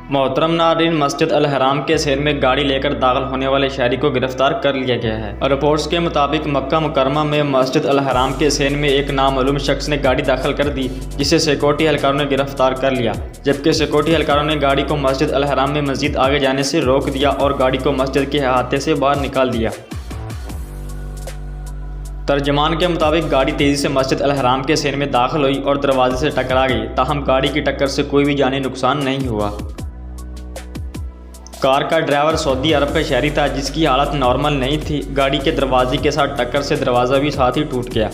मोहतरम नाज़रीन, मस्जिद अल हराम के शहर में गाड़ी लेकर दाखिल होने वाले शहरी को गिरफ्तार कर लिया गया है। रिपोर्ट्स के मुताबिक मक्का मुकरमा में मस्जिद अल हराम के शहर में एक नामालूम शख्स ने गाड़ी दाखिल कर दी, जिसे सिक्योरिटी एहलकारों ने गिरफ्तार कर लिया। जबकि सिक्योरिटी एहलकारों ने गाड़ी को मस्जिद अल हराम में मजीद आगे जाने से रोक दिया और गाड़ी को मस्जिद के अहाते से बाहर निकाल दिया। तर्जमान के मुताबिक गाड़ी तेज़ी से मस्जिद अल हराम के शहर में दाखिल हुई और दरवाजे से टकरा गई, ताहम गाड़ी की टक्कर से कोई भी जानी नुकसान नहीं हुआ। कार का ड्राइवर सऊदी अरब का शहरी था, जिसकी हालत नॉर्मल नहीं थी। गाड़ी के दरवाजे के साथ टक्कर से दरवाज़ा भी साथ ही टूट गया।